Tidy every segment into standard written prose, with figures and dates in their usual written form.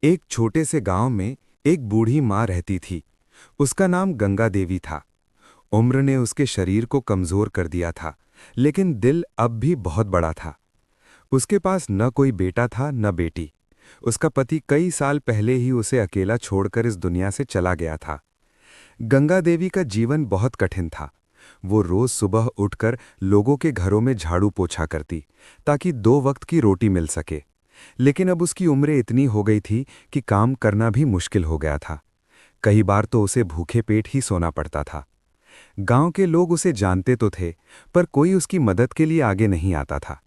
एक छोटे से गांव में एक बूढ़ी माँ रहती थी। उसका नाम गंगा देवी था। उम्र ने उसके शरीर को कमजोर कर दिया था, लेकिन दिल अब भी बहुत बड़ा था। उसके पास न कोई बेटा था न बेटी। उसका पति कई साल पहले ही उसे अकेला छोड़कर इस दुनिया से चला गया था। गंगा देवी का जीवन बहुत कठिन था। वो रोज सुबह उठकर लोगों के घरों में झाड़ू पोछा करती, ताकि 2 वक्त की रोटी मिल सके। लेकिन अब उसकी उम्र इतनी हो गई थी कि काम करना भी मुश्किल हो गया था। कई बार तो उसे भूखे पेट ही सोना पड़ता था। गांव के लोग उसे जानते तो थे, पर कोई उसकी मदद के लिए आगे नहीं आता था।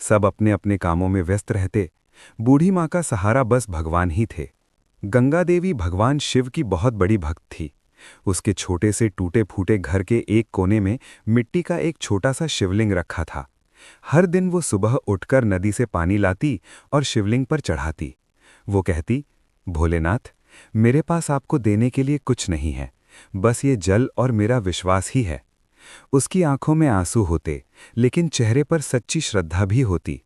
सब अपने अपने कामों में व्यस्त रहते। बूढ़ी माँ का सहारा बस भगवान ही थे। गंगा देवी भगवान शिव की बहुत बड़ी भक्त थी। उसके छोटे से टूटे फूटे घर के एक कोने में मिट्टी का एक छोटा सा शिवलिंग रखा था। हर दिन वो सुबह उठकर नदी से पानी लाती और शिवलिंग पर चढ़ाती। वो कहती, भोलेनाथ, मेरे पास आपको देने के लिए कुछ नहीं है, बस ये जल और मेरा विश्वास ही है। उसकी आंखों में आंसू होते, लेकिन चेहरे पर सच्ची श्रद्धा भी होती।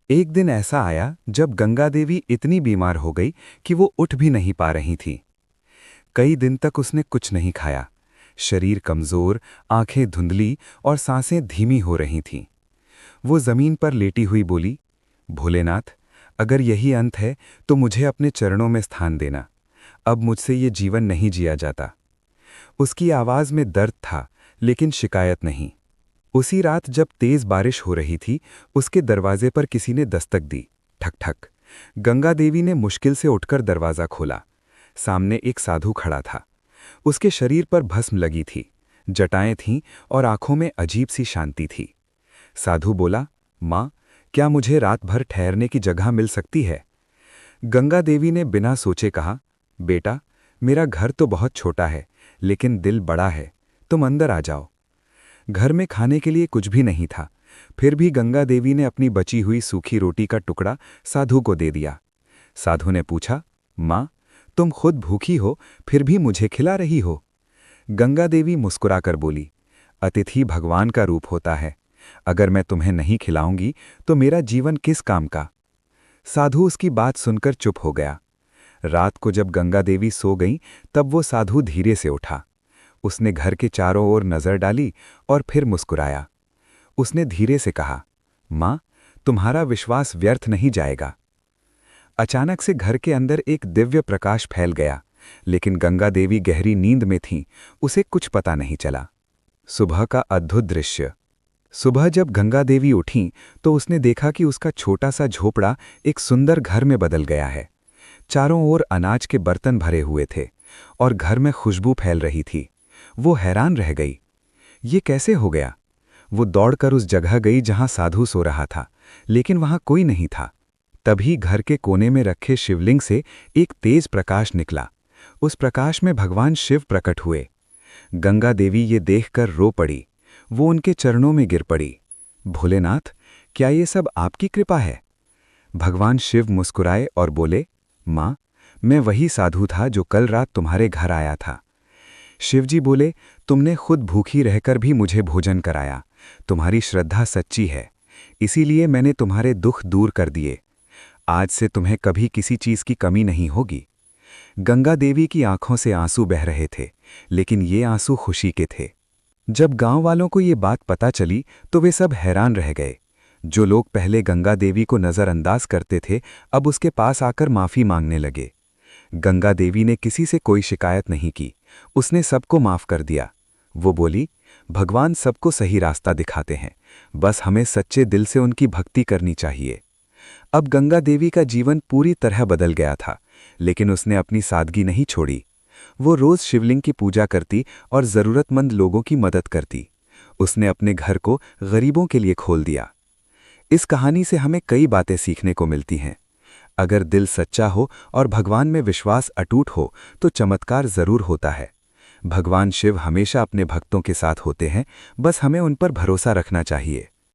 एक दिन ऐसा आया जब गंगा देवी इतनी बीमार हो गई कि वो उठ भी नहीं पा रही थी। कई दिन तक उसने कुछ नहीं खाया। शरीर कमजोर, आंखें धुंधली और सांसें धीमी हो रही थीं। वो जमीन पर लेटी हुई बोली, भोलेनाथ, अगर यही अंत है तो मुझे अपने चरणों में स्थान देना। अब मुझसे ये जीवन नहीं जिया जाता। उसकी आवाज में दर्द था, लेकिन शिकायत नहीं। उसी रात जब तेज बारिश हो रही थी, उसके दरवाजे पर किसी ने दस्तक दी। ठक ठक। गंगा देवी ने मुश्किल से उठकर दरवाजा खोला। सामने एक साधु खड़ा था। उसके शरीर पर भस्म लगी थी, जटाएं थीं और आंखों में अजीब सी शांति थी। साधु बोला, माँ, क्या मुझे रात भर ठहरने की जगह मिल सकती है? गंगा देवी ने बिना सोचे कहा, बेटा, मेरा घर तो बहुत छोटा है, लेकिन दिल बड़ा है। तुम अंदर आ जाओ। घर में खाने के लिए कुछ भी नहीं था, फिर भी गंगा देवी ने अपनी बची हुई सूखी रोटी का टुकड़ा साधु को दे दिया। साधु ने पूछा, माँ, तुम खुद भूखी हो, फिर भी मुझे खिला रही हो? गंगा देवी मुस्कुराकर बोली, अतिथि भगवान का रूप होता है। अगर मैं तुम्हें नहीं खिलाऊंगी तो मेरा जीवन किस काम का? साधु उसकी बात सुनकर चुप हो गया। रात को जब गंगा देवी सो गईं, तब वो साधु धीरे से उठा। उसने घर के चारों ओर नजर डाली और फिर मुस्कुराया। उसने धीरे से कहा, माँ, तुम्हारा विश्वास व्यर्थ नहीं जाएगा। अचानक से घर के अंदर एक दिव्य प्रकाश फैल गया, लेकिन गंगा देवी गहरी नींद में थीं, उसे कुछ पता नहीं चला। सुबह का अद्भुत दृश्य। सुबह जब गंगा देवी उठीं तो उसने देखा कि उसका छोटा सा झोपड़ा एक सुंदर घर में बदल गया है। चारों ओर अनाज के बर्तन भरे हुए थे और घर में खुशबू फैल रही थी। वो हैरान रह गई, ये कैसे हो गया? वो दौड़कर उस जगह गई जहां साधु सो रहा था, लेकिन वहां कोई नहीं था। तभी घर के कोने में रखे शिवलिंग से एक तेज प्रकाश निकला। उस प्रकाश में भगवान शिव प्रकट हुए। गंगा देवी ये देखकर रो पड़ी। वो उनके चरणों में गिर पड़ी। भोलेनाथ, क्या ये सब आपकी कृपा है? भगवान शिव मुस्कुराए और बोले, माँ, मैं वही साधु था जो कल रात तुम्हारे घर आया था। शिवजी बोले, तुमने खुद भूखी रहकर भी मुझे भोजन कराया। तुम्हारी श्रद्धा सच्ची है, इसीलिए मैंने तुम्हारे दुख दूर कर दिए। आज से तुम्हें कभी किसी चीज की कमी नहीं होगी। गंगा देवी की आंखों से आंसू बह रहे थे, लेकिन ये आंसू खुशी के थे। जब गांव वालों को ये बात पता चली तो वे सब हैरान रह गए। जो लोग पहले गंगा देवी को नज़रअंदाज करते थे, अब उसके पास आकर माफ़ी मांगने लगे। गंगा देवी ने किसी से कोई शिकायत नहीं की। उसने सबको माफ़ कर दिया। वो बोली, भगवान सबको सही रास्ता दिखाते हैं, बस हमें सच्चे दिल से उनकी भक्ति करनी चाहिए। अब गंगा देवी का जीवन पूरी तरह बदल गया था, लेकिन उसने अपनी सादगी नहीं छोड़ी। वो रोज शिवलिंग की पूजा करती और ज़रूरतमंद लोगों की मदद करती। उसने अपने घर को गरीबों के लिए खोल दिया। इस कहानी से हमें कई बातें सीखने को मिलती हैं। अगर दिल सच्चा हो और भगवान में विश्वास अटूट हो तो चमत्कार जरूर होता है। भगवान शिव हमेशा अपने भक्तों के साथ होते हैं, बस हमें उन पर भरोसा रखना चाहिए।